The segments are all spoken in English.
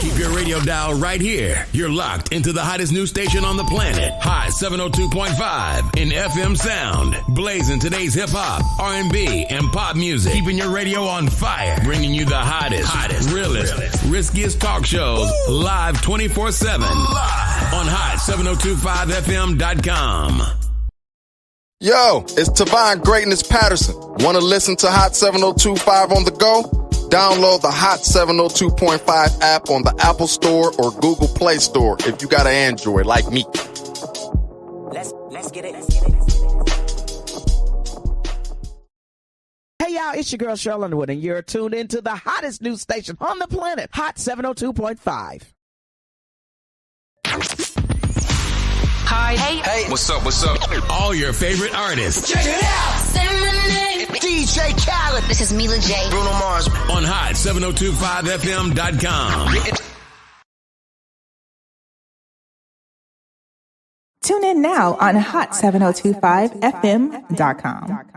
Keep your radio dial right here. You're locked into the hottest news station on the planet. Hot 702.5 in FM sound. Blazing today's hip-hop, R&B, and pop music. Keeping your radio on fire. Bringing you the hottest, realest, riskiest talk shows live 24/7 on hot7025fm.com. Yo, it's Tavon Greatness Patterson. Want to listen to Hot 702.5 on the go? Download the Hot 702.5 app on the Apple Store or Google Play Store if you got an Android like me. Let's get it. Hey y'all, it's your girl Cheryl Underwood, and you're tuned into the hottest news station on the planet, Hot 702.5. Hi. Hey. What's up? All your favorite artists. Check it out. Say my name. DJ Khaled. This is Mila J. Bruno Mars. On Hot 702.5fm.com. Tune in now on hot7025fm.com.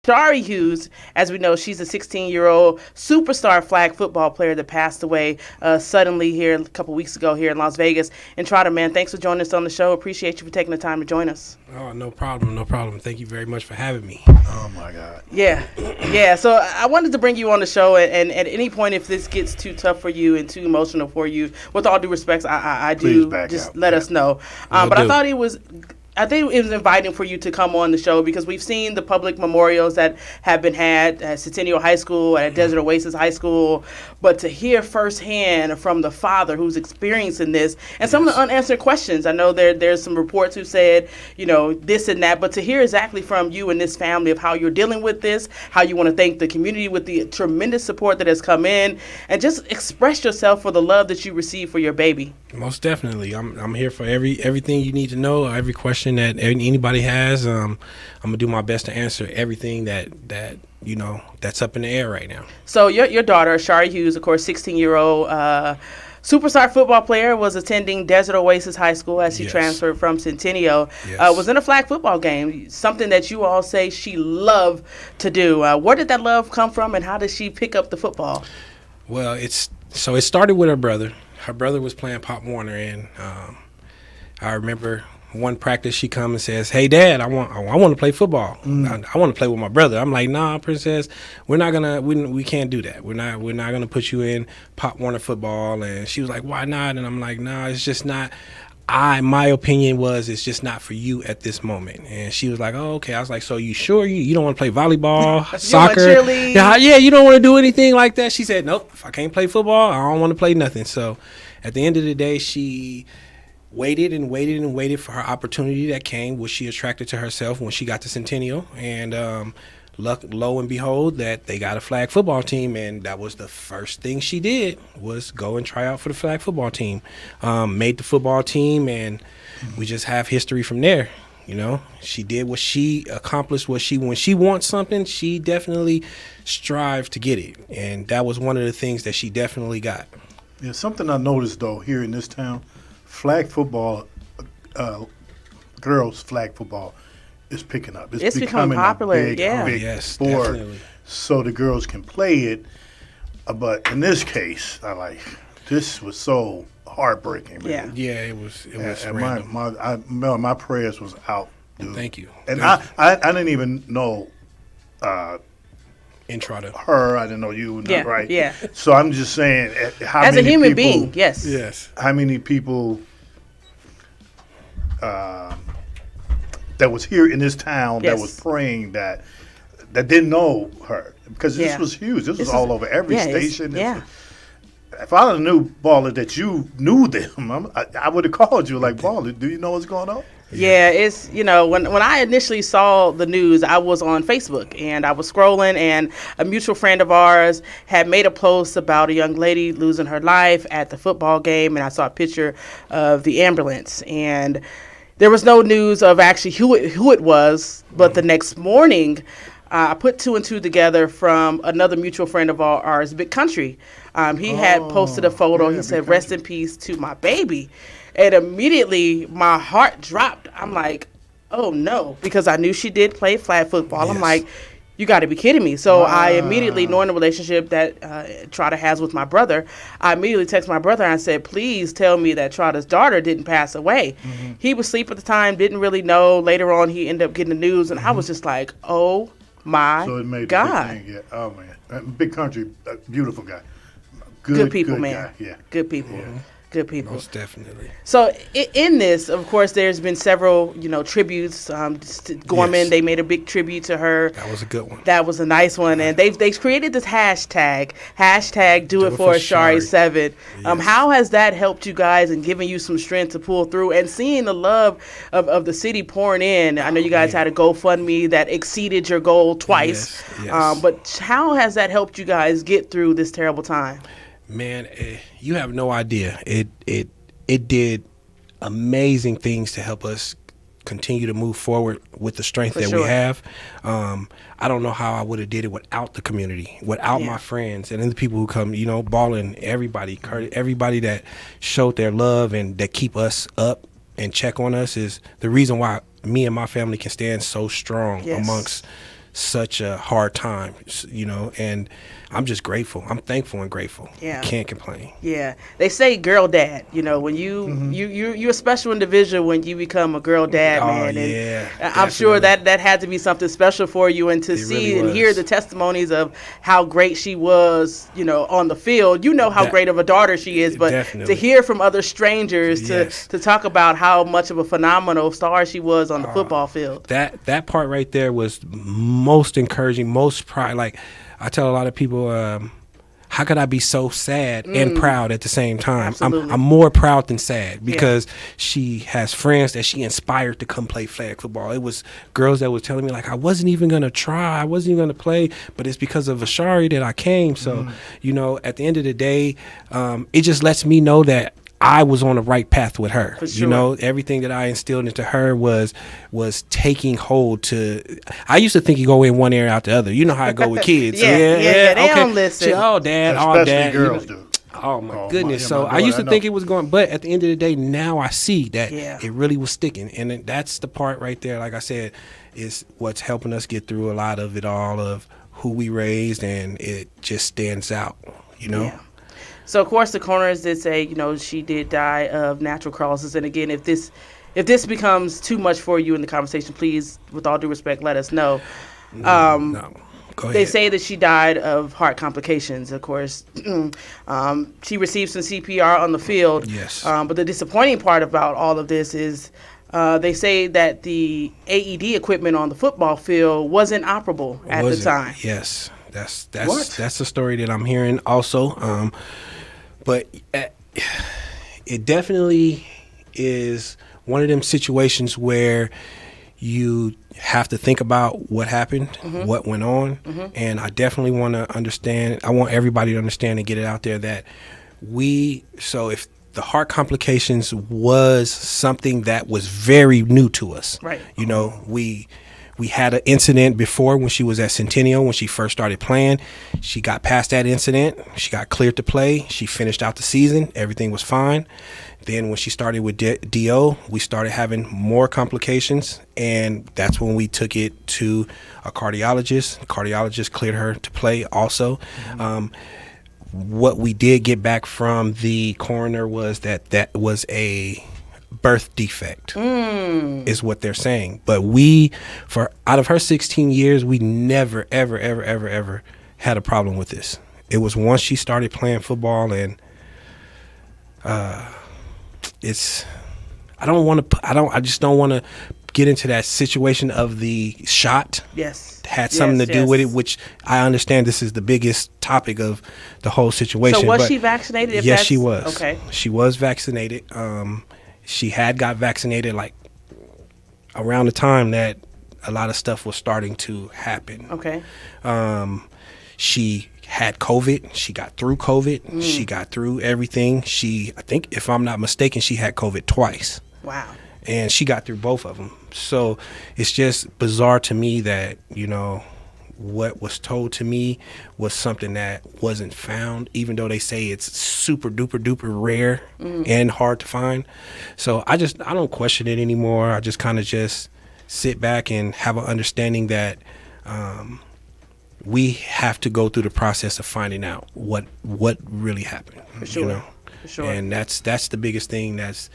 Shari Hughes, as we know, she's a 16-year-old superstar flag football player that passed away suddenly here a couple weeks ago here in Las Vegas. And Trotter, man, thanks for joining us on the show. Appreciate you for taking the time to join us. Oh, no problem, no problem. Thank you very much for having me. Oh, my God. Yeah. So I wanted to bring you on the show, and at any point, if this gets too tough for you and too emotional for you, with all due respect, I do just let us know. But I think it was inviting for you to come on the show because we've seen the public memorials that have been had at Centennial High School, at Desert Oasis High School, but to hear firsthand from the father who's experiencing this and some of the unanswered questions. I know there's some reports who said, this and that, but to hear exactly from you and this family of how you're dealing with this, how you want to thank the community with the tremendous support that has come in, and just express yourself for the love that you receive for your baby. Most definitely. I'm here for everything you need to know, every question that anybody has. I'm gonna do my best to answer everything that's up in the air right now. So your daughter, Shari Hughes, of course, 16-year-old superstar football player, was attending Desert Oasis High School as she transferred from Centennial. Was in a flag football game, something that you all say she loved to do. Where did that love come from, and how did she pick up the football? Well, it started with her brother. Her brother was playing Pop Warner, and I remember one practice she comes and says, "Hey, Dad, I want to play football. I want to play with my brother." I'm like, "Nah, Princess, we can't do that. We're not gonna put you in Pop Warner football." And she was like, "Why not?" And I'm like, "Nah, it's just not." My opinion was it's just not for you at this moment. And she was like, "Oh, okay." I was like, "So you sure you don't want to play volleyball, soccer? Yeah, you don't want to do anything like that?" She said, "Nope. If I can't play football, I don't want to play nothing." So at the end of the day, she waited and waited and waited for her opportunity that came, which she attracted to herself when she got to Centennial. And lo and behold, that they got a flag football team, and that was the first thing she did was go and try out for the flag football team. Made the football team, and we just have history from there. She did what she accomplished. When she wants something, she definitely strives to get it, and that was one of the things that she definitely got. Yeah, something I noticed though here in this town. Flag football, girls flag football is picking up. It's becoming popular. A big sport, definitely. So the girls can play it. But in this case, this was so heartbreaking. Man. Yeah, it was. And my prayers was out, dude. Thank you. And I didn't even know. Introduce her, I didn't know you, right? Yeah. So I'm just saying, how as many a human people, being, yes. How many people that was here in this town that was praying that didn't know her, because this was huge. This was all over every station. If I knew, Ballin, that you knew them, I would have called you like, Ballin, do you know what's going on? Yeah, it's, when I initially saw the news, I was on Facebook and I was scrolling, and a mutual friend of ours had made a post about a young lady losing her life at the football game, and I saw a picture of the ambulance, and there was no news of actually who it was, but the next morning, I put two and two together from another mutual friend of ours, Big Country. He had posted a photo. He said, "Rest in peace to my baby." And immediately my heart dropped. I'm like, oh no, because I knew she did play flag football. I'm like, you got to be kidding me. So I immediately, knowing the relationship that Trotter has with my brother, I immediately texted my brother and I said, please tell me that Trotter's daughter didn't pass away. He was asleep at the time, didn't really know. Later on, he ended up getting the news, and I was just like, oh my so it made God. The big thing, yeah. Oh man, Big Country, beautiful guy. Good people, man. Guy. Yeah. Good people. Yeah. Good people. Most definitely. So in this, of course, there's been several, tributes. Gorman, they made a big tribute to her. That was a good one. That was a nice one. And they've created this hashtag do it for Shari 7. Yes. How has that helped you guys and given you some strength to pull through and seeing the love of the city pouring in? I know you guys had a GoFundMe that exceeded your goal twice. Yes. But how has that helped you guys get through this terrible time? Man, you have no idea. It did amazing things to help us continue to move forward with the strength we have. I don't know how I would have did it without the community, without my friends and the people who come, Ballin, everybody that showed their love and that keep us up and check on us is the reason why me and my family can stand so strong amongst such a hard time, and I'm just grateful. I'm thankful and grateful. Yeah. Can't complain. Yeah. They say girl dad, when you're a special individual when you become a girl dad, man. And yeah. I'm sure that had to be something special for you, and to see and hear the testimonies of how great she was, on the field. How great of a daughter she is, but to hear from other strangers to talk about how much of a phenomenal star she was on the football field. That part right there was most encouraging, most pride. Like, I tell a lot of people, how could I be so sad and proud at the same time? I'm more proud than sad, because she has friends that she inspired to come play flag football. It was girls that was telling me, like, I wasn't even going to try. I wasn't even going to play, but it's because of Ashari that I came. So, at the end of the day, it just lets me know that I was on the right path with her. For sure. Everything that I instilled into her was taking hold to. I used to think you go in one ear out the other. You know how I go with kids. They don't listen. Dad, especially girls do. Oh my goodness! So I used to think it was going, but at the end of the day, now I see that it really was sticking, and that's the part right there. Like I said, is what's helping us get through a lot of it all, of who we raised, and it just stands out. Yeah. So, of course, the coroners did say, she did die of natural causes. And again, if this becomes too much for you in the conversation, please, with all due respect, let us know. No. Go ahead. They say that she died of heart complications, of course. She received some CPR on the field. Yes. But the disappointing part about all of this is they say that the AED equipment on the football field wasn't operable at the time. Yes. That's the story that I'm hearing also. But it definitely is one of them situations where you have to think about what happened, what went on, and I definitely want to understand. I want everybody to understand and get it out there that if the heart complications was something that was very new to us, right? We had an incident before when she was at Centennial, when she first started playing. She got past that incident. She got cleared to play. She finished out the season. Everything was fine. Then when she started with DO, we started having more complications, and that's when we took it to a cardiologist. The cardiologist cleared her to play also. What we did get back from the coroner was that was a birth defect, is what they're saying. But out of her 16 years, we never, ever, ever, ever, ever had a problem with this. It was once she started playing football, and I just don't want to get into that situation of the shot. Yes. Had something to do with it, which I understand this is the biggest topic of the whole situation. So was she vaccinated? Yes, she was. Okay. She was vaccinated. She had got vaccinated like around the time that a lot of stuff was starting to happen. Okay. She had COVID. She got through COVID. She got through everything. I think, if I'm not mistaken, she had COVID twice. Wow. And she got through both of them. So it's just bizarre to me that, what was told to me was something that wasn't found, even though they say it's super duper duper rare and hard to find. So I don't question it anymore. I just kind of just sit back and have an understanding that we have to go through the process of finding out what really happened. For sure. For sure. And that's the biggest thing that's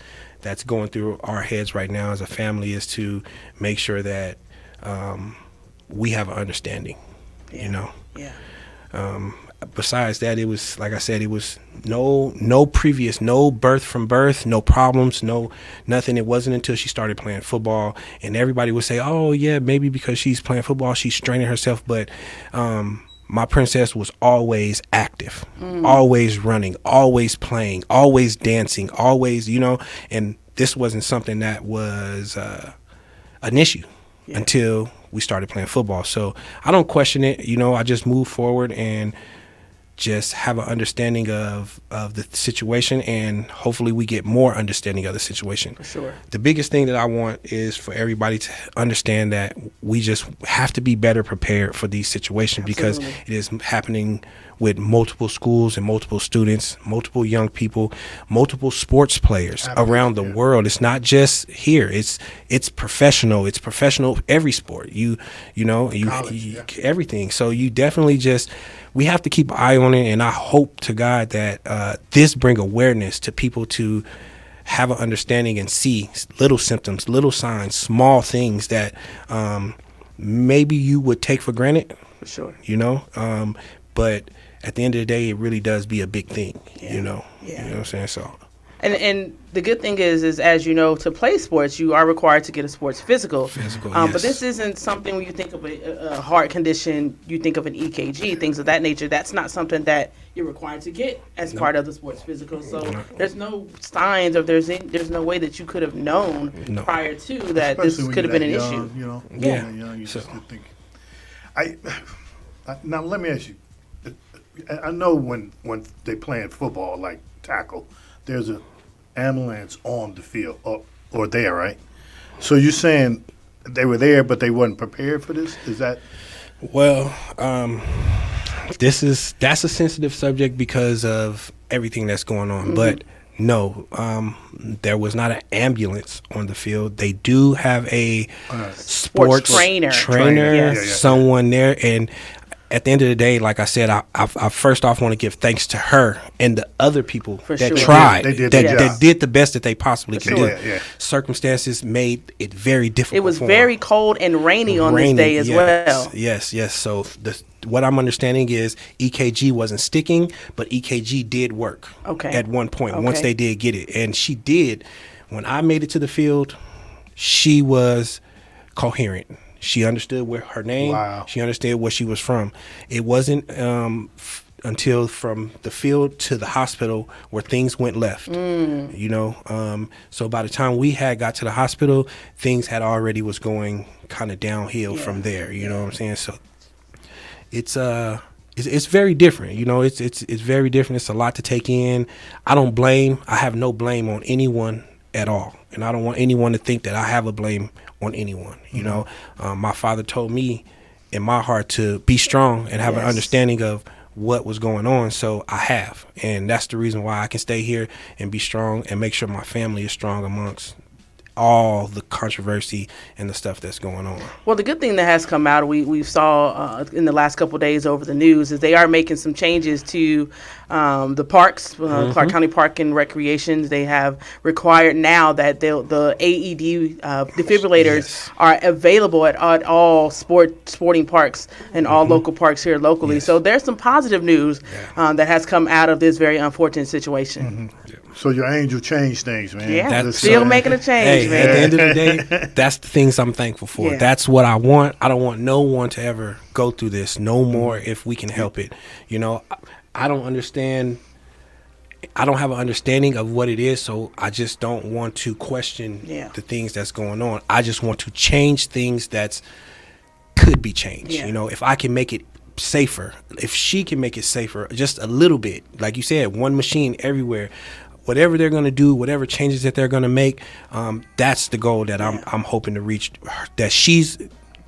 going through our heads right now as a family, is to make sure that we have an understanding, Yeah. Besides that, it was, like I said, it was no previous, no birth from birth, no problems, no nothing. It wasn't until she started playing football, and everybody would say, oh yeah, maybe because she's playing football, she's straining herself. But my princess was always active, always running, always playing, always dancing, always, and this wasn't something that was an issue until we started playing football. So I don't question it. I just move forward and just have an understanding of the situation, and hopefully we get more understanding of the situation. For sure. The biggest thing that I want is for everybody to understand that we just have to be better prepared for these situations. Absolutely. Because it is happening with multiple schools and multiple students, multiple young people, multiple sports players around the world. It's not just here. It's professional. It's professional every sport. Everything. So you definitely we have to keep an eye on it, and I hope to God that this bring awareness to people to have an understanding and see little symptoms, little signs, small things that maybe you would take for granted. For sure. But at the end of the day, it really does be a big thing, Yeah. You know what I'm saying? So. And the good thing is as you know, to play sports, you are required to get a sports physical. Yes. But this isn't something when you think of a heart condition, you think of an EKG, things of that nature. That's not something that you're required to get as part of the sports physical. So there's no signs, or there's no way that you could have known prior to that. Especially this could have been an issue. You just think. Now let me ask you. I know when they playing football, like tackle, there's an ambulance on the field or there, right? So you're saying they were there, but they wasn't prepared for this? Is that? Well, that's a sensitive subject because of everything that's going on. Mm-hmm. But no, there was not an ambulance on the field. They do have a sports trainer. Someone there, and at the end of the day, like I said, I first off want to give thanks to her and the other people tried, that did the best that they possibly could do. Yeah. Circumstances made it very difficult. It was very cold and rainy on this day as well. Yes. So what I'm understanding is EKG wasn't sticking, but EKG did work at one point once they did get it. And she did. When I made it to the field, she was coherent. She understood where her name. Wow. She understood where she was from. It wasn't until from the field to the hospital where things went left. So by the time we got to the hospital, things had already was going kind of downhill from there. You know what I'm saying? So it's very different. It's very different. It's a lot to take in. I have no blame on anyone at all, and I don't want anyone to think that I have a blame on anyone. My father told me in my heart to be strong and have an understanding of what was going on, so I have, and that's the reason why I can stay here and be strong and make sure my family is strong amongst all the controversy and the stuff that's going on. Well, the good thing that has come out, we saw in the last couple of days over the news, is they are making some changes to the parks, Clark County Park and Recreation. They have required now that the AED defibrillators are available at all sporting parks and all local parks here locally. Yes. So there's some positive news that has come out of this very unfortunate situation. So your angel changed things, man. Yeah, that's still making a change, man. At the end of the day, that's the things I'm thankful for. Yeah. That's what I want. I don't want no one to ever go through this no more if we can help it. I don't understand. I don't have an understanding of what it is, so I just don't want to question the things that's going on. I just want to change things that could be changed. Yeah. If I can make it safer, if she can make it safer just a little bit, like you said, one machine everywhere. Whatever they're going to do, whatever changes that they're going to make, that's the goal that I'm hoping to reach, that she's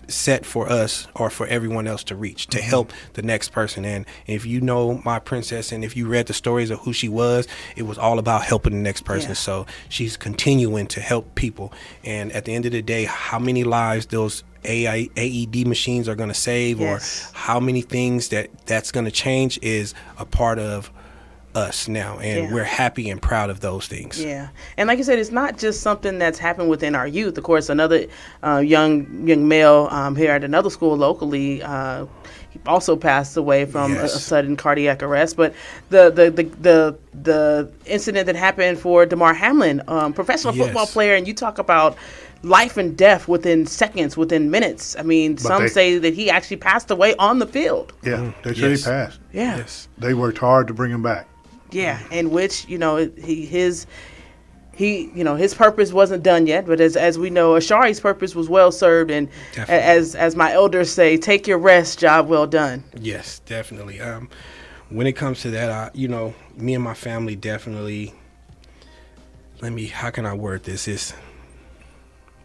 set for us or for everyone else to reach, to help the next person. And if you know my princess and if you read the stories of who she was, it was all about helping the next person. So she's continuing to help people. And at the end of the day, how many lives those AED machines are going to save, or how many things that's going to change, is a part of us now, and we're happy and proud of those things. And like you said, it's not just something that's happened within our youth. Of course, another young male here at another school locally, he also passed away from a sudden cardiac arrest. But the incident that happened for DeMar Hamlin, professional football player, and you talk about life and death within seconds, within minutes. I mean, some say that he actually passed away on the field. Yeah, they say he passed. Yeah. Yes. They worked hard to bring him back. Yeah, in which, his purpose wasn't done yet, but as we know, Ashari's purpose was well served, and as my elders say, take your rest, job well done. Yes, definitely. When it comes to that, me and my family definitely, how can I word this?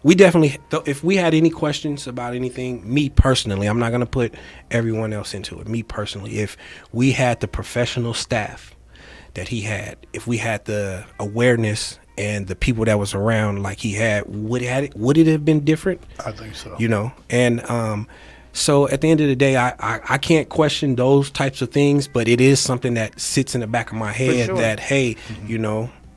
we definitely, if we had any questions about anything, me personally, I'm not going to put everyone else into it. Me personally, if we had the professional staff that he had, if we had the awareness and the people that was around like he had, would it have been different? I think so. And so at the end of the day, I can't question those types of things, but it is something that sits in the back of my head that, hey,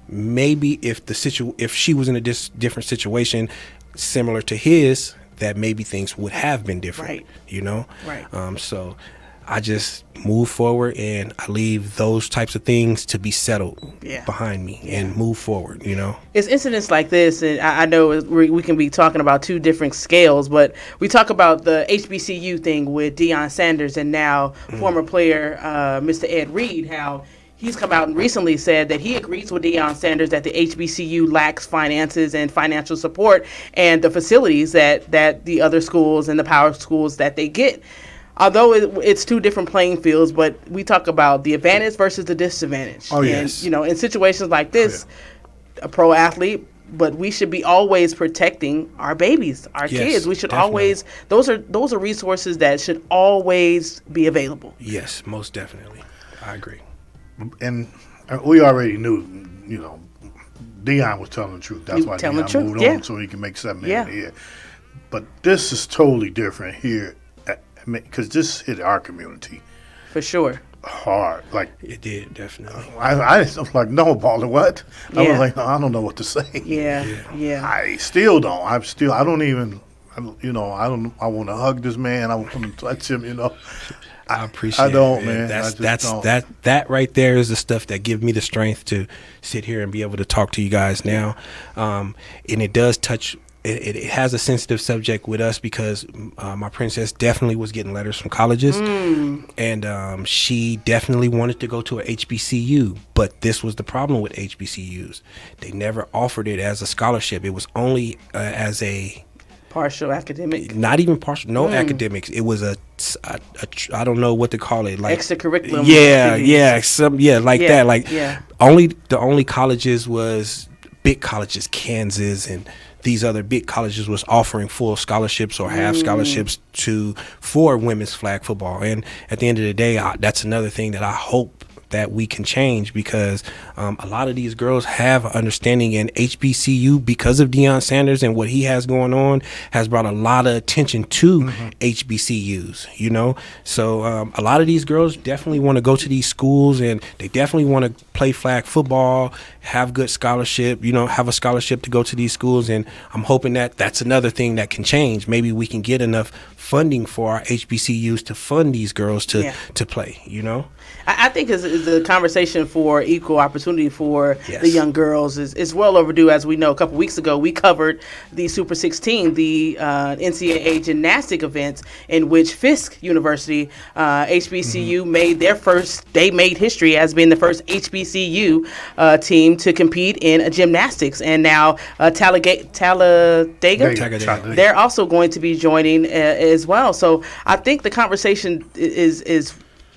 maybe if she was in a different situation similar to his, that maybe things would have been different, Right. So I just move forward and I leave those types of things to be settled behind me and move forward, It's incidents like this, and I know we can be talking about two different scales, but we talk about the HBCU thing with Deion Sanders and now former player Mr. Ed Reed, how he's come out and recently said that he agrees with Deion Sanders that the HBCU lacks finances and financial support and the facilities that the other schools and the power schools that they get. Although it's two different playing fields, but we talk about the advantage versus the disadvantage. Oh, yes. And, in situations like this, a pro athlete, but we should be always protecting our babies, our kids. We should always, those are resources that should always be available. Yes, most definitely. I agree. And we already knew, Deion was telling the truth. That's why Deion moved on so he can make $7 million a year. But this is totally different here. Because this hit our community for sure hard. Like it did, definitely. I was like, no, Ballin, what? I was like, no, I don't know what to say. Yeah. I still don't. I don't even. I want to hug this man. I want to touch him. I appreciate. I don't, it, man. That right there is the stuff that gives me the strength to sit here and be able to talk to you guys now, and it does touch. It has a sensitive subject with us because my princess definitely was getting letters from colleges, and she definitely wanted to go to a HBCU. But this was the problem with HBCUs; they never offered it as a scholarship. It was only as a partial academic. Not even partial. No academics. It was a I don't know what to call it. Like extracurriculum. That. The only colleges was big colleges, Kansas and these other big colleges was offering full scholarships or half scholarships for women's flag football. And at the end of the day, that's another thing that I hope that we can change, because a lot of these girls have understanding, and HBCU, because of Deion Sanders and what he has going on, has brought a lot of attention to HBCUs, So a lot of these girls definitely want to go to these schools, and they definitely want to play flag football, have good scholarship, have a scholarship to go to these schools. And I'm hoping that that's another thing that can change. Maybe we can get enough funding for our HBCUs to fund these girls to play, I think is the conversation for equal opportunity for the young girls is well overdue. As we know, a couple weeks ago, we covered the Super 16, the NCAA gymnastic events in which Fisk University, HBCU, made history as being the first HBCU team to compete in gymnastics. And now Talladega, they're also going to be joining as well. So I think the conversation is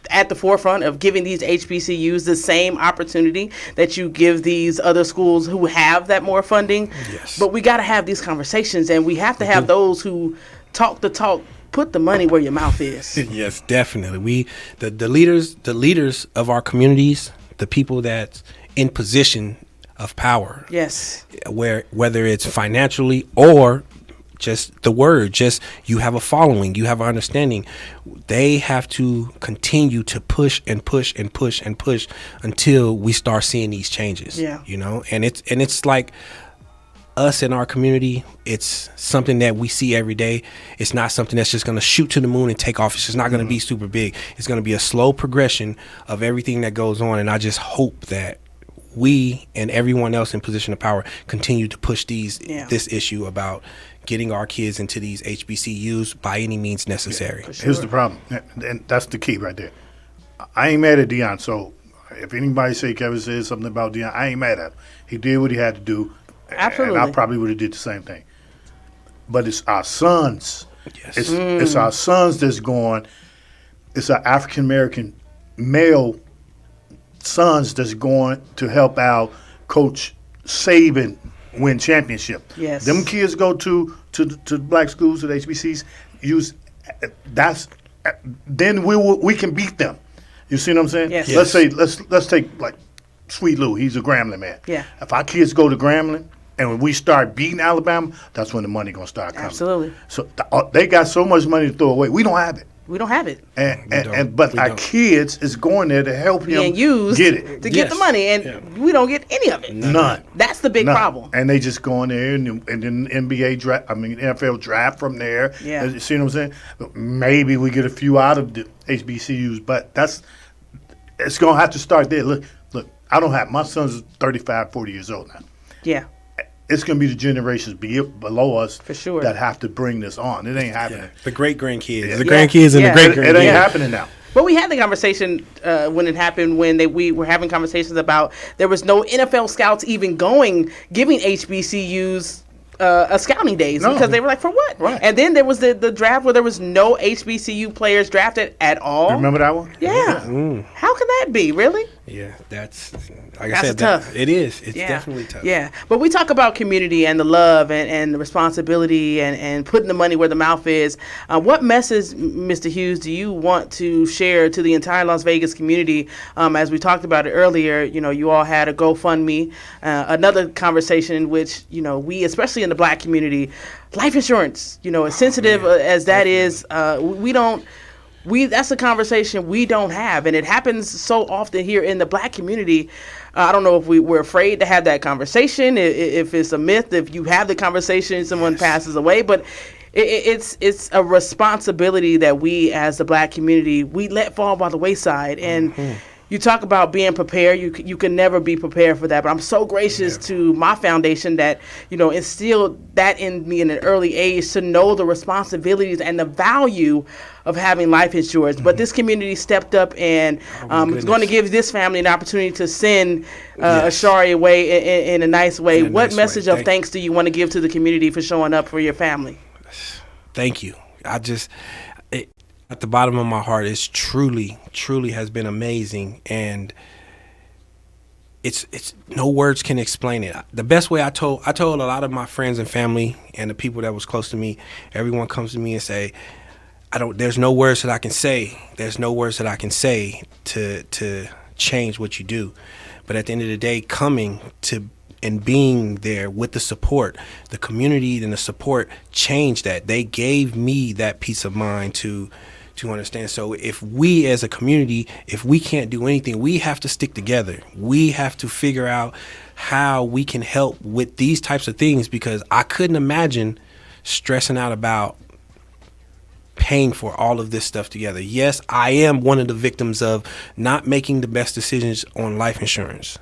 at the forefront of giving these HBCUs the same opportunity that you give these other schools who have that more funding. Yes. But we got to have these conversations, and we have to have those who talk the talk, put the money where your mouth is. Yes, definitely. The leaders of our communities, the people that's in position of power. Yes. Whether it's financially or just the word, just you have a following, you have an understanding. They have to continue to push and push and push and push until we start seeing these changes. Yeah. And it's like us in our community, it's something that we see every day. It's not something that's just going to shoot to the moon and take off. It's just not going to be super big. It's going to be a slow progression of everything that goes on. And I just hope that we and everyone else in position of power continue to push this issue about getting our kids into these HBCUs by any means necessary. Sure. Here's the problem, and that's the key right there. I ain't mad at Deion, so if anybody say Kevin said something about Deion, I ain't mad at him. He did what he had to do. Absolutely. And I probably would have did the same thing. But it's our sons. Yes. It's our sons that's going. It's our African-American male sons that's going to help out Coach Saban win championship. Yes. Them kids go to black schools, to the HBCs, then we can beat them. You see what I'm saying? Yes. Let's say let's take like Sweet Lou. He's a Grambling man. Yeah. If our kids go to Grambling and when we start beating Alabama, that's when the money gonna start coming. Absolutely. So they got so much money to throw away. We don't have it. We don't have it. But our kids is going there to help him get it. To get the money, and we don't get any of it. None. That's the big problem. And they just go in there and then NFL draft from there. Yeah. You see what I'm saying? Maybe we get a few out of the HBCUs, but it's going to have to start there. Look, my son's 35, 40 years old now. Yeah. It's going to be the generations below us for sure that have to bring this on. It ain't happening. The great-grandkids. The grandkids and the great-grandkids. It ain't happening now. But we had the conversation when it happened, when we were having conversations about there was no NFL scouts even giving HBCUs scouting days because they were like, for what? Right. And then there was the draft where there was no HBCU players drafted at all. Remember that one? Yeah. How can that be? Really? Yeah, that's like I said. Tough. It is. It's definitely tough. Yeah, but we talk about community and the love and the responsibility and putting the money where the mouth is. What message, Mr. Hughes, do you want to share to the entire Las Vegas community? As we talked about it earlier, you all had a GoFundMe, another conversation in which we, especially in the Black community, life insurance, as sensitive as that is, that's a conversation we don't have, and it happens so often here in the Black community. I don't know if we're afraid to have that conversation, if it's a myth, if you have the conversation, someone passes away, but it's a responsibility that we as the Black community, we let fall by the wayside. And you talk about being prepared. You can never be prepared for that. But I'm so gracious to my foundation that, instilled that in me in an early age to know the responsibilities and the value of having life insurance. But this community stepped up and is going to give this family an opportunity to send Ashari away in a nice way. What message of thanks do you want to give to the community for showing up for your family? Thank you. At the bottom of my heart, it's truly has been amazing, and it's no words can explain it. The best way I told a lot of my friends and family and the people that was close to me, everyone comes to me and say, there's no words that I can say. There's no words that I can say to change what you do. But at the end of the day, coming to and being there with the support, the community and the support changed that. They gave me that peace of mind to understand. So if we as a community, if we can't do anything, we have to stick together. We have to figure out how we can help with these types of things, because I couldn't imagine stressing out about paying for all of this stuff together. Yes, I am one of the victims of not making the best decisions on life insurance.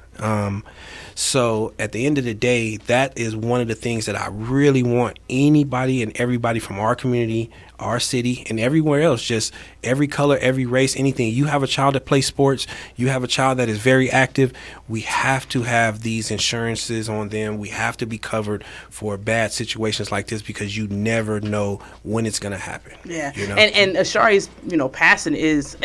So at the end of the day, that is one of the things that I really want anybody and everybody from our community, our city, and everywhere else, just every color, every race, anything. You have a child that plays sports, you have a child that is very active, we have to have these insurances on them. We have to be covered for bad situations like this, because you never know when it's going to happen. Yeah. And Ashari's, passing is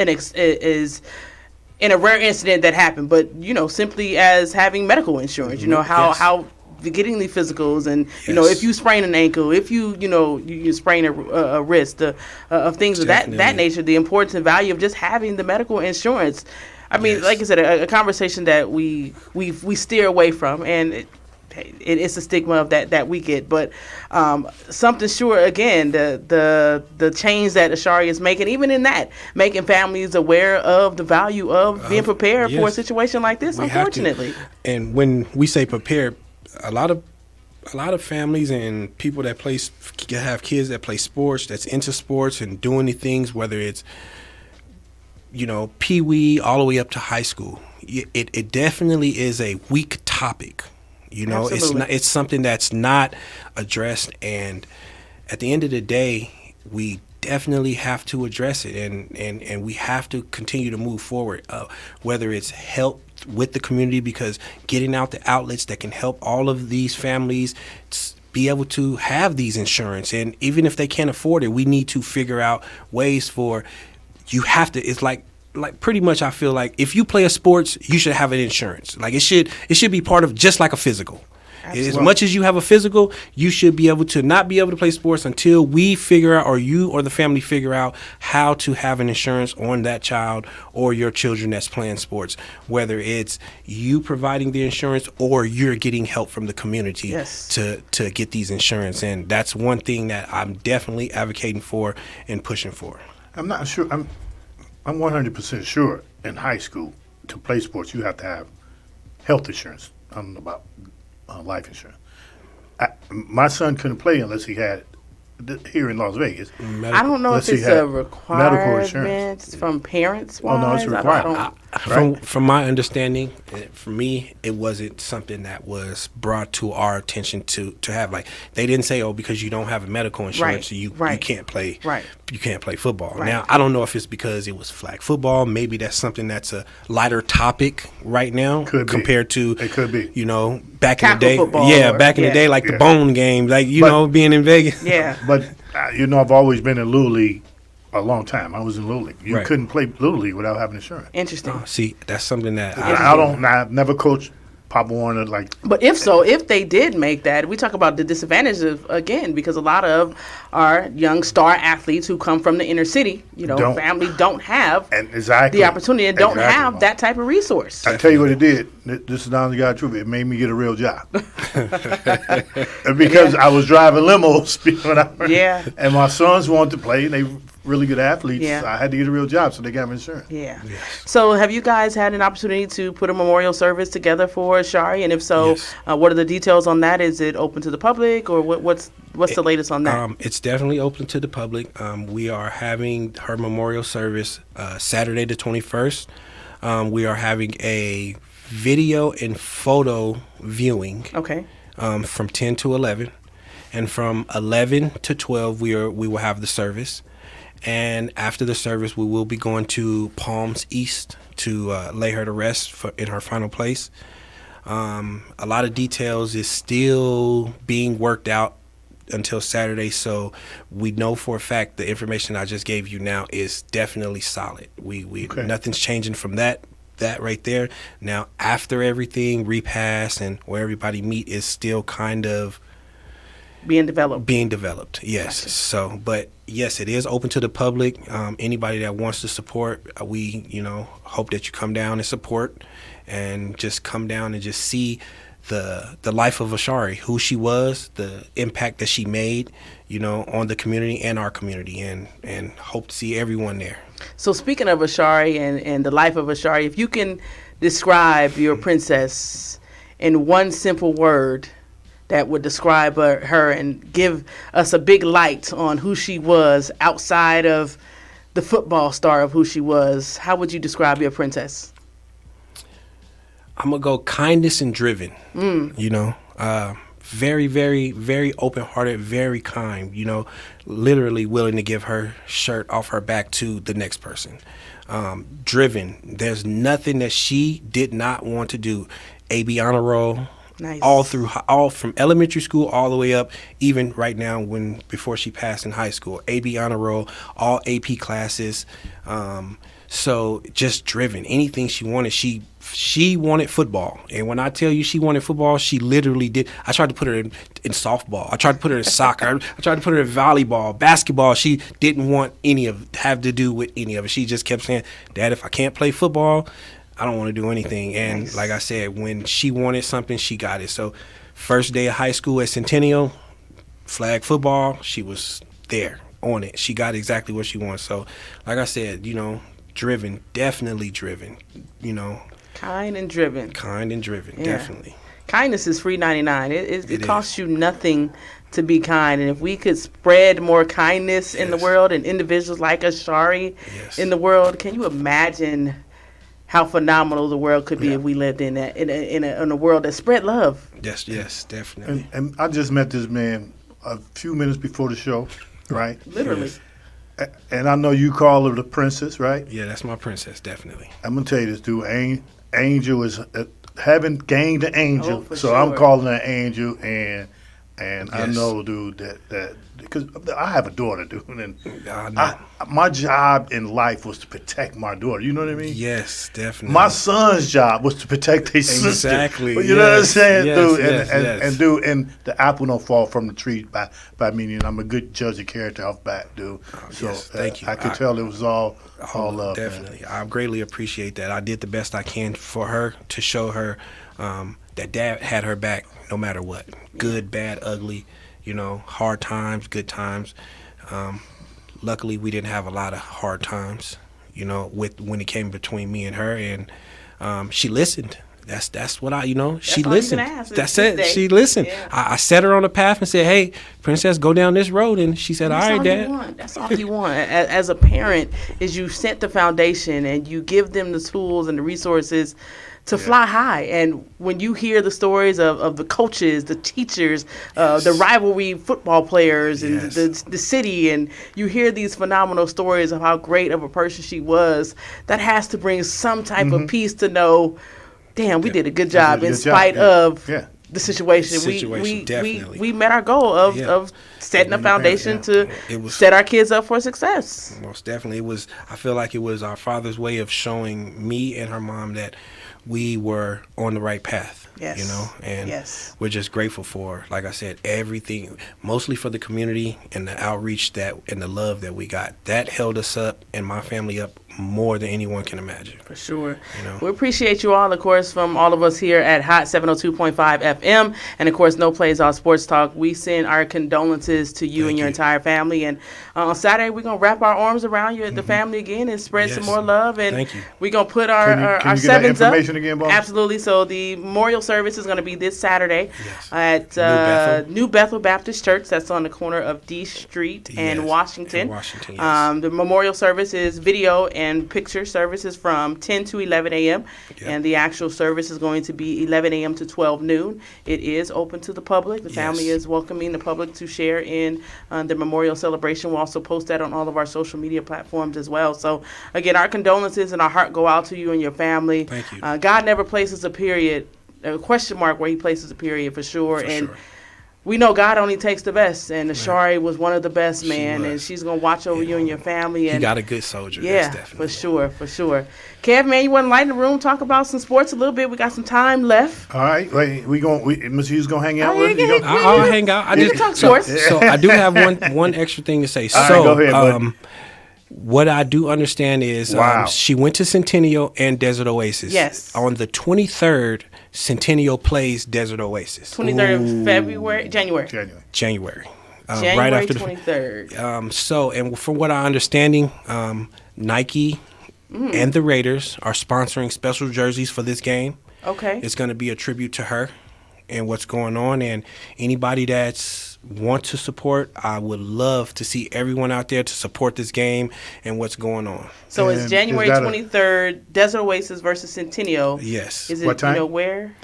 in a rare incident that happened, but simply as having medical insurance, how getting the physicals, and if you sprain an ankle, if you sprain a wrist, of things of that nature, the importance and value of just having the medical insurance. I mean, like I said, a conversation that we steer away from, and it's a stigma of that we get, but something sure, again, the change that Ashari is making, even in that, making families aware of the value of being prepared for a situation like this, unfortunately. And when we say prepared, a lot of families and people that have kids that play sports, that's into sports and doing the things, whether it's pee-wee all the way up to high school, it definitely is a weak topic. It's something that's not addressed, and at the end of the day, we definitely have to address it, and we have to continue to move forward, whether it's help with the community, because getting out the outlets that can help all of these families be able to have these insurance. And even if they can't afford it, we need to figure out ways it's like pretty much, I feel like if you play a sports, you should have an insurance. Like it should be part of, just like a physical. As much as you have a physical, you should be able to not be able to play sports until we figure out, or you or the family figure out, how to have an insurance on that child or your children that's playing sports, whether it's you providing the insurance or you're getting help from the community to get these insurance. And that's one thing that I'm definitely advocating for and pushing for. I'm not sure. I'm 100% sure in high school to play sports you have to have health insurance. I don't know about life insurance. My son couldn't play unless he had here in Las Vegas. I don't know if it's a requirement from parents. Oh no, it's required. From my understanding, for me, it wasn't something that was brought to our attention to have. Like, they didn't say, because you don't have a medical insurance, you can't play. You can't play football. Now, I don't know if it's because it was flag football. Maybe that's something that's a lighter topic right now compared to it could be. Back in the day. Football, back in the day, like the bone game, like being in Vegas. Yeah. But I've always been in Little League a long time. I was in Little League. You couldn't play Little League without having insurance. Interesting. See, that's something that I've never coached Papa Warner But if they did make that, we talk about the disadvantages again, because a lot of our young star athletes who come from the inner city, family don't have the opportunity and don't have that type of resource. I tell you what it did. This is not the God's truth. It made me get a real job. Because I was driving limos, and my sons wanted to play, and they really good athletes. Yeah. I had to get a real job, so they got me insurance. Yeah. Yes. So have you guys had an opportunity to put a memorial service together for Shari? And if so, what are the details on that? Is it open to the public, or what's the latest on that? It's definitely open to the public. We are having her memorial service Saturday the 21st. We are having a video and photo viewing. Okay. From 10 to 11. And from 11 to 12, we will have the service. And after the service, we will be going to Palms East to lay her to rest in her final place. A lot of details is still being worked out until Saturday, so we know for a fact the information I just gave you now is definitely solid. Nothing's changing from that right there. Now, after everything, repast and where everybody meet is still kind of being developed. Yes. Gotcha. So, but yes, it is open to the public. Anybody that wants to support, we hope that you come down and support, and just come down and just see the life of Ashari, who she was, the impact that she made, on the community and our community, and hope to see everyone there. So speaking of Ashari and the life of Ashari, if you can describe your princess in one simple word that would describe her and give us a big light on who she was outside of the football star of who she was, how would you describe your princess? I'm going to go kindness and driven, very, very, very open-hearted, very kind, literally willing to give her shirt off her back to the next person. Driven. There's nothing that she did not want to do. AB honor roll. Nice. All from elementary school all the way up, even right now before she passed in high school. AB honor roll, all AP classes. So just driven. Anything she wanted, she wanted football. And when I tell you she wanted football, she literally did. I tried to put her in softball. I tried to put her in soccer. I tried to put her in volleyball, basketball. She didn't want have to do with any of it. She just kept saying, "Dad, if I can't play football, I don't want to do anything." And like I said, when she wanted something, she got it. So first day of high school at Centennial, flag football, she was there on it. She got exactly what she wanted. So like I said, driven, definitely driven, Kind and driven. Definitely. Kindness is free 99. It costs you nothing to be kind. And if we could spread more kindness in the world and individuals like Ashari in the world, can you imagine how phenomenal the world could be if we lived in a world that spread love? Yes, definitely. And I just met this man a few minutes before the show, right? Literally. Yes. And I know you call her the princess, right? Yeah, that's my princess, definitely. I'm gonna tell you this, dude. Angel is haven't gained an angel, so sure. I'm calling her Angel, and I know, dude, that because I have a daughter, dude, and my job in life was to protect my daughter. You know what I mean? Yes, definitely. My son's job was to protect his sister. Exactly. You know what I'm saying, dude? And dude, and the apple don't fall from the tree by meaning I'm a good judge of character off bat, dude. So thank you. I could tell it was all love. Definitely, man. I greatly appreciate that. I did the best I can for her to show her that Dad had her back no matter what, good, bad, ugly. Hard times, good times. Luckily, we didn't have a lot of hard times, when it came between me and her, and she listened. That's what she listened. That's it. She listened. Yeah. I set her on a path and said, "Hey, Princess, go down this road," and she said, "All right, Dad." That's all you want as a parent is you set the foundation and you give them the tools and the resources to fly high. And when you hear the stories of the coaches, the teachers, the rivalry football players, and the city, and you hear these phenomenal stories of how great of a person she was, that has to bring some type of peace to know, damn, we did a good job in spite of the situation. We met our goal of setting a foundation to set our kids up for success. Most definitely. I feel like it was our father's way of showing me and her mom that we were on the right path. And we're just grateful for, like I said, everything, mostly for the community and the outreach and the love that we got. That held us up and my family up more than anyone can imagine. For sure. We appreciate you all, of course, from all of us here at Hot 702.5 FM, and of course, No Plays All Sports Talk. We send our condolences to you and your entire family. And on Saturday, we're going to wrap our arms around you, the family again, and spread some more love. And we're going to put our sevens up. Again, boss? Absolutely. So the memorial service is going to be this Saturday at New Bethel Baptist Church. That's on the corner of D Street and Washington. The memorial service is video and picture services from 10 to 11 a.m. And the actual service is going to be 11 a.m. to 12 noon. It is open to the public. The family is welcoming the public to share in the memorial celebration. We'll also post that on all of our social media platforms as well. So, again, our condolences and our heart go out to you and your family. Thank you. God never places a period, a question mark where he places a period for sure. We know God only takes the best, and Ashari was one of the best, man, and she's going to watch over you and your family. And he got a good soldier. Yeah, for sure. Kev, man, you want to light the room, talk about some sports a little bit? We got some time left. All right, wait, Ms. Hughes going to hang out with you? I'll hang out. You can talk sports. So I do have one extra thing to say. All right, go ahead, buddy. What I do understand is she went to Centennial and Desert Oasis. Yes. On the 23rd, Centennial plays Desert Oasis. 23rd of February? January. January right after 23rd. And from what I'm understanding, Nike and the Raiders are sponsoring special jerseys for this game. Okay. It's going to be a tribute to her and what's going on. And anybody that's want to support, I would love to see everyone out there to support this game and what's going on. So it's January 23rd, Desert Oasis versus Centennial. Yes. Is it, what time? Where?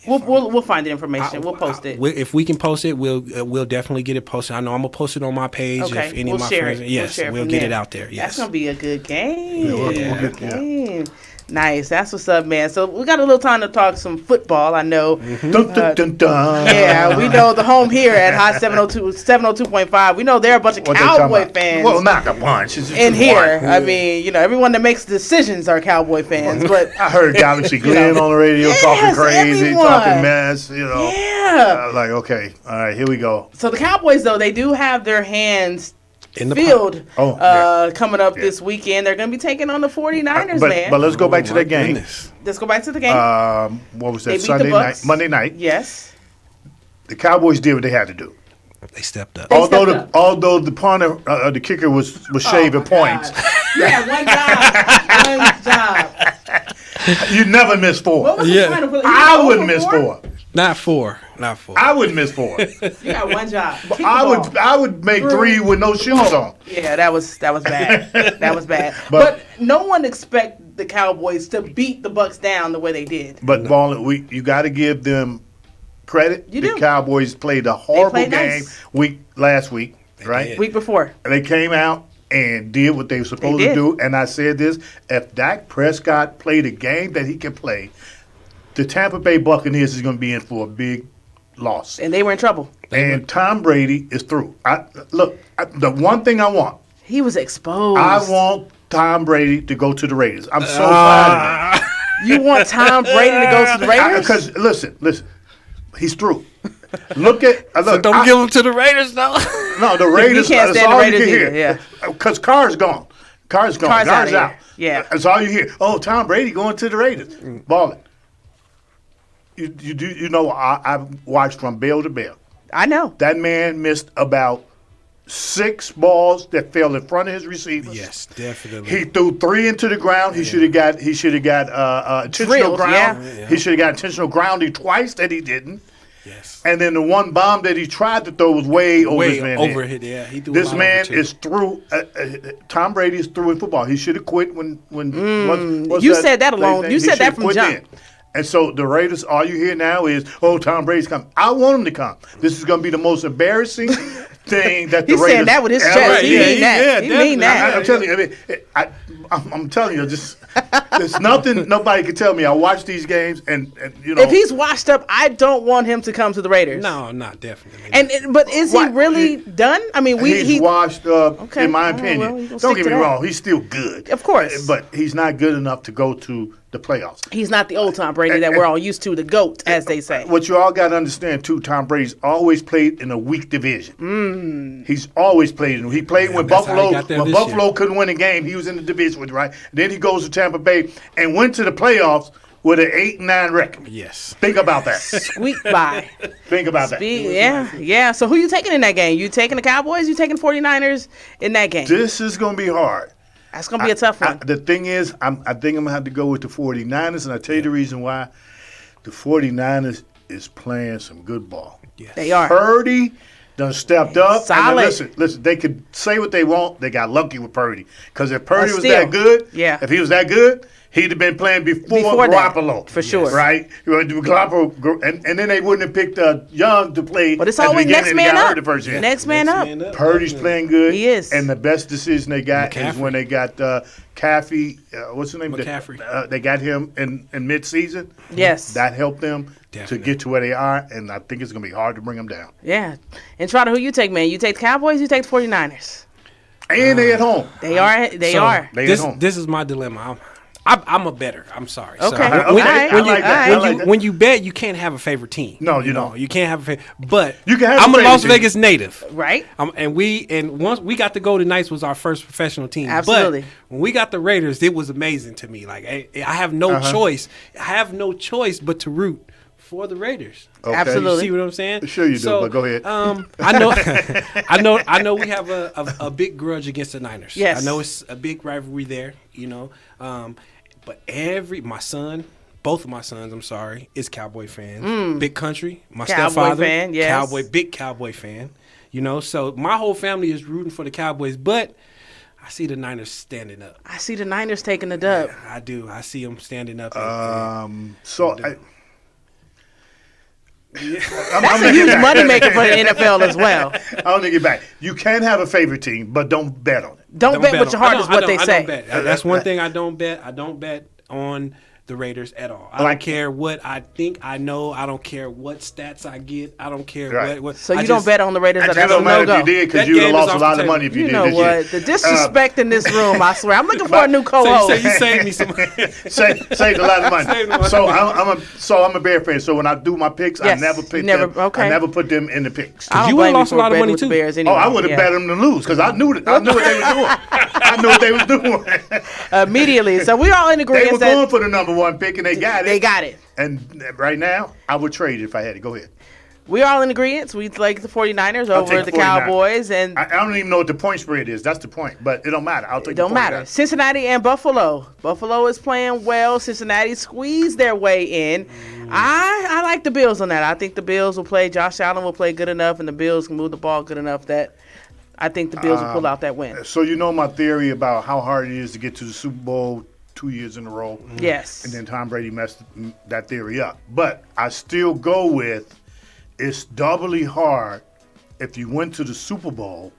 We'll find the information. We'll post it. If we can post it, we'll definitely get it posted. I know I'm gonna post it on my page. Okay. If any of my friends, we'll get it out there. Yes. That's gonna be a good game. We'll get, game. Nice. That's what's up, man. So we got a little time to talk some football. I know. Dun, dun, dun, dun. Yeah, we know the home here at Hot 702.5. We know they're a bunch of Cowboy fans. Well, not a bunch. It's in here. One. I mean, everyone that makes decisions are Cowboy fans. But I heard Galaxy Glenn on the radio talking crazy, talking mess. Yeah. Like, okay, all right, here we go. So the Cowboys, though, they do have their hands in the field coming up this weekend. They're going to be taking on the 49ers, man. But let's go back to that game. Let's go back to the game. What was that, Sunday night? Monday night. Yes. The Cowboys did what they had to do. They stepped up. Although the punter, the kicker was shaving points. Yeah, one job. You never miss 4. What was the final? I would miss 4. Not 4. I would miss 4. You got one job. I would make 3 with no shoes on. Yeah, that was bad. That was bad. But no one expected the Cowboys to beat the Bucs down the way they did. But Ballin, you got to give them credit. The Cowboys played a horrible game last week, right? Week before. They came out and did what they were supposed to do. And I said this: if Dak Prescott played a game that he can play, the Tampa Bay Buccaneers is going to be in for a big loss. And they were in trouble. And Tom Brady is through. The one thing I want. He was exposed. I want Tom Brady to go to the Raiders. I'm so tired of it. You want Tom Brady to go to the Raiders? Because listen, he's through. Look, so don't give him to the Raiders, though. No, the Raiders. You can't stand the Raiders either. Yeah, because Carr's gone. Car's out. Yeah, that's all you hear. Oh, Tom Brady going to the Raiders. Ballin. You know, I've watched from bell to bell. I know that man missed about 6 balls that fell in front of his receivers. Yes, definitely. He threw 3 into the ground. He should have got intentional ground. Yeah. He should have got intentional grounding twice that he didn't. Yes. And then the one bomb that he tried to throw was way over his man's head. Yeah, he threw this man is through. Tom Brady is through in football. He should have quit when you said that alone. You said that from jump. Then. And so the Raiders, all you hear now is, oh, Tom Brady's coming. I want him to come. This is going to be the most embarrassing thing that the He's Raiders saying that with his chest. He mean that. He mean that. I'm telling you. I'm telling you, just there's nothing nobody can tell me. I watch these games, and you know, if he's washed up, I don't want him to come to the Raiders. No, not definitely. But is he really done? I mean, he's washed up. Okay. In my opinion, don't get me wrong. He's still good, of course, but he's not good enough to go to the playoffs. He's not the old Tom Brady that we're all used to, the GOAT, as they say. What you all got to understand, too, Tom Brady's always played in a weak division. He's always played in. He played when Buffalo couldn't win a game. He was in the division with, right? Then he goes to Tampa Bay and went to the playoffs with an 8-9 record. Yes. Think about that. Squeak by. Think about that. Yeah. So who you taking in that game? You taking the Cowboys? You taking 49ers in that game? This is going to be hard. That's going to be a tough one. The thing is, I think I'm going to have to go with the 49ers, and I'll tell you the reason why. The 49ers is playing some good ball. Yes. They are. Purdy done stepped up. Solid. And listen, they could say what they want. They got lucky with Purdy. Because if Purdy was that good, if he was that good, he'd have been playing before Garoppolo. For sure. Right? Garoppolo, and then they wouldn't have picked Young to play. But it's always next man up. Next man up. Purdy's playing good. He is. And the best decision they got is when they got Caffey. What's his name? McCaffrey. They got him in mid-season. Yes. That helped them to get to where they are, and I think it's going to be hard to bring them down. Yeah. And Trotter, who you take, man? You take the Cowboys, you take the 49ers? And they at home. They are. They are. They at home. This is my dilemma. I'm a bettor. I'm sorry. Okay. When you bet, you can't have a favorite team. No, you don't. You can't have a favorite. But you can have I'm a Las Vegas native, right? And once we got the Golden Knights was our first professional team. Absolutely. But when we got the Raiders, it was amazing to me. Like I have no choice. I have no choice but to root for the Raiders. Okay. Absolutely. You see what I'm saying? Sure you do, but go ahead. I know we have a big grudge against the Niners. Yes. I know it's a big rivalry there, but both of my sons, I'm sorry, is Cowboy fans. Big country. My stepfather, fan, yes. big Cowboy fan. So my whole family is rooting for the Cowboys, but I see the Niners standing up. I see the Niners taking the dub. Yeah, I do. I see them standing up. That's a huge moneymaker for the NFL as well. I want to get back. You can have a favorite team, but don't bet on it. Don't bet with your heart is what they say. I don't bet. That's one thing I don't bet. I don't bet on the Raiders at all. I don't care what I think I know. I don't care what stats I get. I don't care what. So you don't bet on the Raiders? It don't matter if you did, because you would have lost a lot of money if you did. You know what? The disrespect in this room, I swear. I'm looking for a new co-host. You saved me some. Saved a lot of money. So I'm a Bear fan. So when I do my picks, I never pick them. Okay. I never put them in the picks. You would have lost a lot of money too. Anyway. I would have bet them to lose because I knew what they were doing. I knew what they was doing immediately. So we all in agreement. They were going for the number 1 pick and they got it. They got it. And right now, I would trade it if I had it. Go ahead. We're all in agreement. We like the 49ers over the 49ers. Cowboys. And I don't even know what the point spread is. That's the point. But it don't matter. I'll take it. It don't matter. Cincinnati and Buffalo. Buffalo is playing well. Cincinnati squeezed their way in. I like the Bills on that. I think the Bills will play. Josh Allen will play good enough, and the Bills can move the ball good enough that I think the Bills will pull out that win. So you know my theory about how hard it is to get to the Super Bowl 2 years in a row. Yes. And then Tom Brady messed that theory up. But I still go with it's doubly hard if you went to the Super Bowl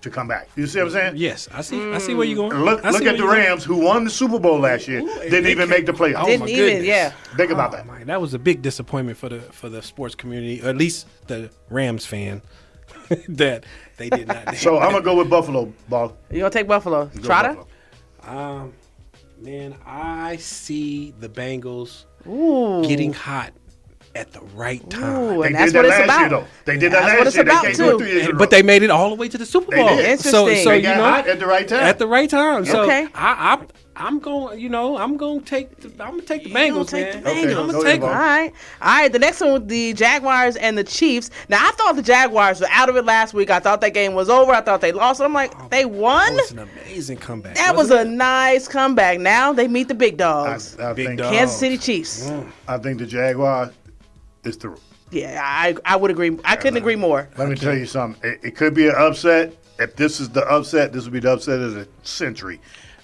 to come back. You see what I'm saying? Yes, I see. I see where you're going. Look at the Rams, who won the Super Bowl last year. Didn't even make the playoffs. Didn't even, yeah. Think about that. Man, that was a big disappointment for the sports community, or at least the Rams fan, that they did not. So I'm gonna go with Buffalo, Ball. You gonna take Buffalo? Trotter? Man, I see the Bengals getting hot at the right time. Ooh, and that's what it's about. Year, though. They did that last year. They came 3 years in a row. But they made it all the way to the Super Bowl. Interesting. So they got hot at the right time. At the right time. So okay. I'm going. I'm going to take the Bengals, man. Okay. I'm going to take them. All right. The next one with the Jaguars and the Chiefs. Now I thought the Jaguars were out of it last week. I thought that game was over. I thought they lost. I'm like, they won. That was an amazing comeback. That was a nice comeback. Now they meet the big dogs. I think Kansas City Chiefs. I think the Jaguars is through. Yeah, I would agree. I couldn't agree more. Let me tell you something. It could be an upset. If this is the upset, this will be the upset of the century.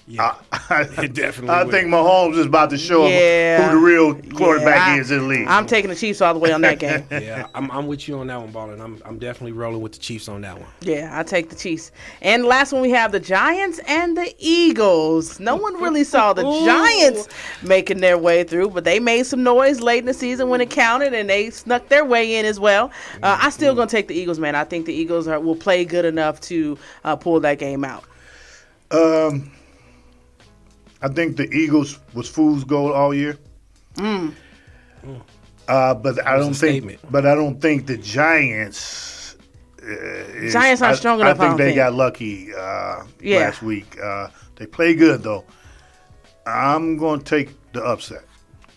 Yeah, it definitely. I think Mahomes is about to show him who the real quarterback is in the league. I'm taking the Chiefs all the way on that game. Yeah, I'm with you on that one, Ballin. I'm definitely rolling with the Chiefs on that one. Yeah, I take the Chiefs. And the last one we have the Giants and the Eagles. No one really saw the Giants making their way through, but they made some noise late in the season when it counted, and they snuck their way in as well. I still gonna take the Eagles, man. I think the Eagles will play good enough to pull that game out. I think the Eagles was fool's gold all year. But I don't think the Giants. Giants aren't strong enough. I think they got lucky last week. They play good though. I'm going to take the upset.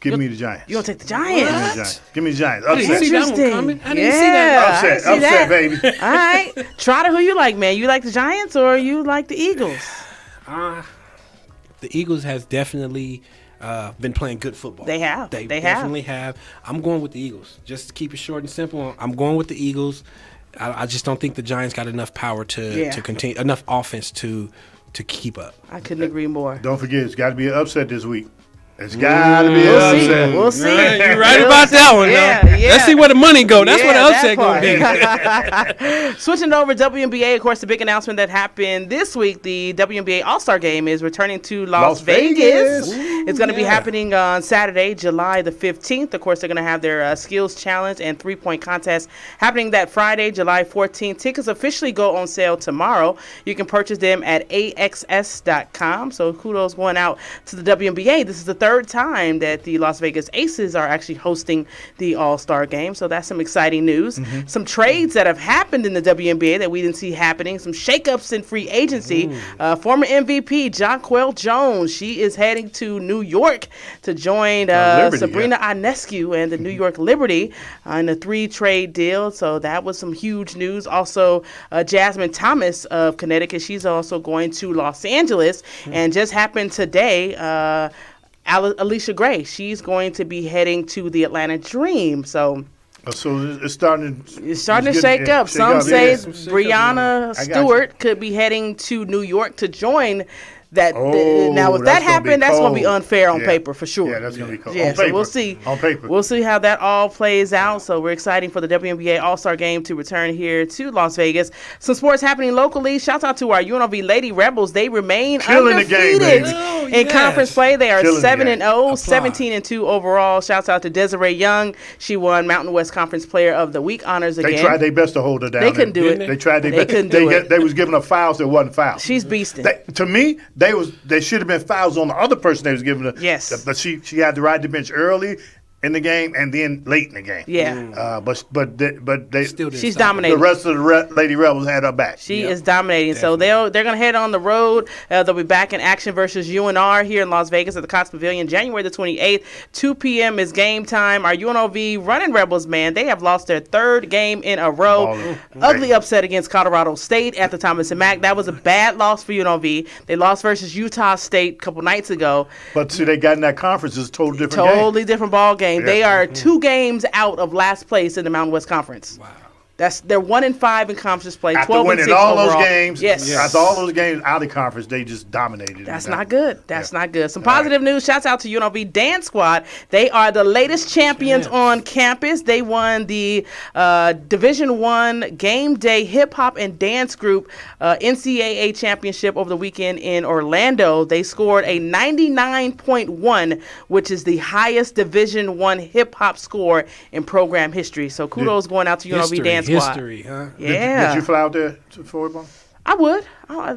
Give me the Giants. You gonna take the Giants? Give me the Giants. I didn't see that one coming. I didn't see that. Upset, baby. All right, Trotter, who you like, man? You like the Giants or you like the Eagles? The Eagles has definitely been playing good football. They have. They definitely have. I'm going with the Eagles. Just to keep it short and simple, I'm going with the Eagles. I just don't think the Giants got enough power to continue, enough offense to keep up. I couldn't agree more. Don't forget, it's got to be an upset this week. It's got to be an upset. We'll see. You're right about that one. Yeah. Let's see where the money go. That's where the upset going to be. Switching over WNBA, of course, the big announcement that happened this week, the WNBA All-Star Game is returning to Las Vegas. It's going to be happening on Saturday, July the 15th. Of course, they're going to have their skills challenge and three-point contest happening that Friday, July 14th. Tickets officially go on sale tomorrow. You can purchase them at AXS.com. So kudos going out to the WNBA. This is the third time that the Las Vegas Aces are actually hosting the All-Star Game, so that's some exciting news. Some trades that have happened in the WNBA that we didn't see happening, some shakeups in free agency. Former MVP Jonquel Jones, she is heading to New York to join Sabrina Ionescu and the New York Liberty in a 3-trade deal, so that was some huge news. Also, Jasmine Thomas of Connecticut, she's also going to Los Angeles, and just happened today, Alicia Gray, she's going to be heading to the Atlanta Dream. So it's starting to shake up. Some say Brianna Stewart could be heading to New York to join that. Now, if that happened, that's going to be unfair on paper for sure. Yeah, that's going to be cold. Yeah, so we'll see. On paper. We'll see how that all plays out. So we're excited for the WNBA All-Star Game to return here to Las Vegas. Some sports happening locally. Shout out to our UNLV Lady Rebels. They remain undefeated in conference play. They are 7-0, 17-2 overall. Shouts out to Desiree Young. She won Mountain West Conference Player of the Week honors again. They tried their best to hold her down. They couldn't do it. They tried their best. They was giving her fouls that wasn't fouls. She's beasting. To me, they should have been fouls on the other person they was giving her. Yes. But she had to ride the bench early in the game and then late in the game. Yeah. But they still she's dominating. The rest of the Lady Rebels had her back. She is dominating. Definitely. So they're going to head on the road. They'll be back in action versus UNR here in Las Vegas at the Cox Pavilion January the 28th. 2 p.m. is game time. Our UNLV running Rebels, man, they have lost their third game in a row. Ugly upset against Colorado State at the Thomas and Mack. That was a bad loss for UNLV. They lost versus Utah State a couple nights ago. But see, they got in that conference. It's a totally different game. Different ball game. Yeah. They are 2 games out of last place in the Mountain West Conference. Wow. They're 1-5 in conference play. After 12-6 winning all overall. those games, yes. After all those games out of conference, they just dominated. That's not good. That's not good. Some positive news. Shouts out to UNLV Dance Squad. They are the latest champions on campus. They won the Division I Game Day Hip Hop and Dance Group NCAA Championship over the weekend in Orlando. They scored a 99.1, which is the highest Division I hip hop score in program history. So kudos going out to UNLV Dance Squad. History, huh? Yeah. Did you fly out there for it, Ballin? I would.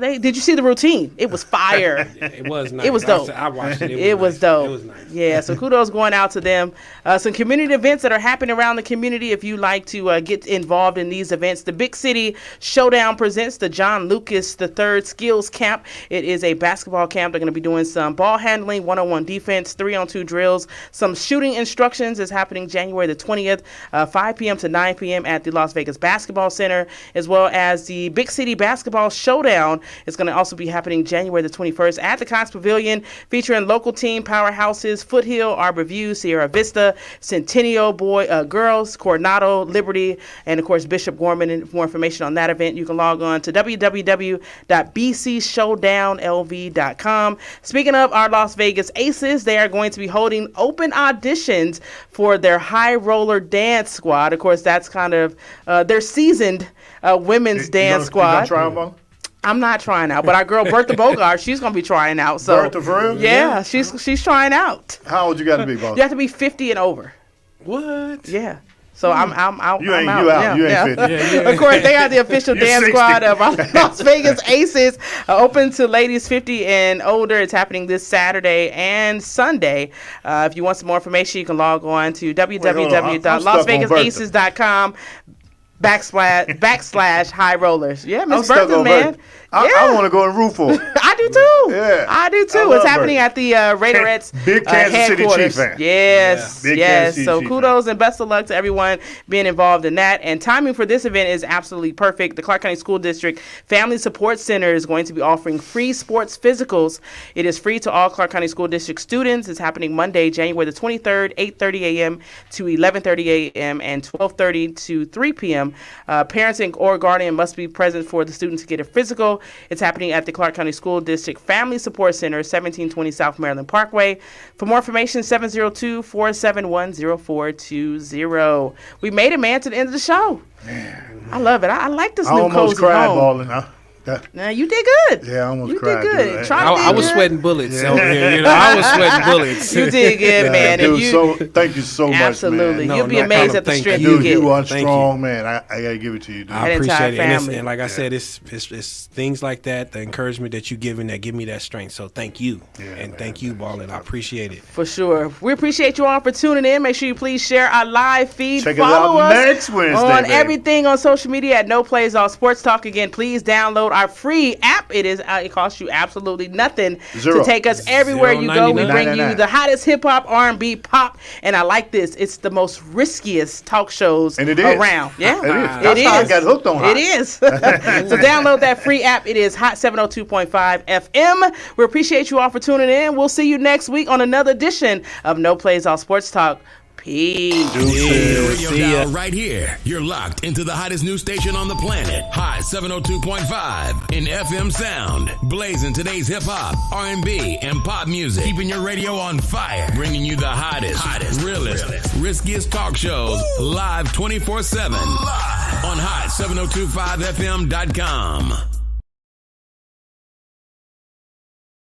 Did you see the routine? It was fire. It was nice. It was dope. I watched it. It was dope. It was nice. Yeah, so kudos going out to them. Some community events that are happening around the community. If you like to get involved in these events, the Big City Showdown presents the John Lucas III Skills Camp. It is a basketball camp. They're going to be doing some ball handling, 1-on-1 defense, 3-on-2 drills. Some shooting instructions is happening January the 20th, 5 p.m. to 9 p.m. at the Las Vegas Basketball Center, as well as the Big City Basketball Showdown. It's going to also be happening January the 21st at the Cox Pavilion, featuring local team powerhouses Foothill, Arbor View, Sierra Vista, Centennial Girls, Coronado, Liberty, and of course Bishop Gorman. And for more information on that event, you can log on to www.bcshowdownlv.com. Speaking of our Las Vegas Aces, they are going to be holding open auditions for their high roller dance squad. Of course, that's kind of their seasoned women's dance squad. You gonna try them? I'm not trying out, but our girl Bertha Bogart, she's gonna be trying out. So Bertha, for real? Yeah, she's trying out. How old you got to be, Ballin? You have to be 50 and over. What? Yeah. So I'm out. You ain't out. You out. Yeah, You ain't 50. Of course, they are the official dance 60. squad of Las Vegas Aces. Open to ladies 50 and older. It's happening this Saturday and Sunday. If you want some more information, you can log on to www.lasvegasaces.com. / high rollers. Yeah, Miss Bertha, man. I want to go and root for it. I do too. Yeah. I do too. It's happening at the Raiderettes Big Kansas City Chief fan. Yes. Yeah. Yes. So kudos and best of luck to everyone being involved in that. And timing for this event is absolutely perfect. The Clark County School District Family Support Center is going to be offering free sports physicals. It is free to all Clark County School District students. It's happening Monday, January the 23rd, 8:30 a.m. to 11:30 a.m. and 12:30 to 3 p.m. Parents or guardian must be present for the students to get a physical. It's happening at the Clark County School District Family Support Center, 1720 South Maryland Parkway. For more information, 702-471-0420. We made it, man, to the end of the show. Man. I love it. I like this new cozy cried, home. Ballin'. Now you did good. Yeah, I almost you cried. You did good. I was sweating bullets over here. I was sweating bullets. You did good, man. Dude, thank you so much, man. Absolutely. You'll be amazed at the strength you get. You are strong, man. I got to give it to you, dude. I appreciate it. And like I said, it's things like that, the encouragement that you give that give me that strength. So thank you. Thank you, Ballin. I appreciate it. For sure. We appreciate you all for tuning in. Make sure you please share our live feed. Follow us next Wednesday, on everything on social media at No Plays All Sports Talk. Again, please download our free app. It costs you absolutely nothing to take us everywhere you go. We bring you the hottest hip hop, R&B, pop, and I like this. It's the most riskiest talk shows around. Yeah, it is. I got hooked on Hot. It is. So download that free app. It is Hot 702.5 FM. We appreciate you all for tuning in. We'll see you next week on another edition of No Plays All Sports Talk. Peace. Radio dial right here. You're locked into the hottest news station on the planet. Hot 702.5 in FM sound. Blazing today's hip hop, R&B, and pop music. Keeping your radio on fire. Bringing you the hottest, realest, riskiest talk shows live 24/7 on hot702.5fm.com.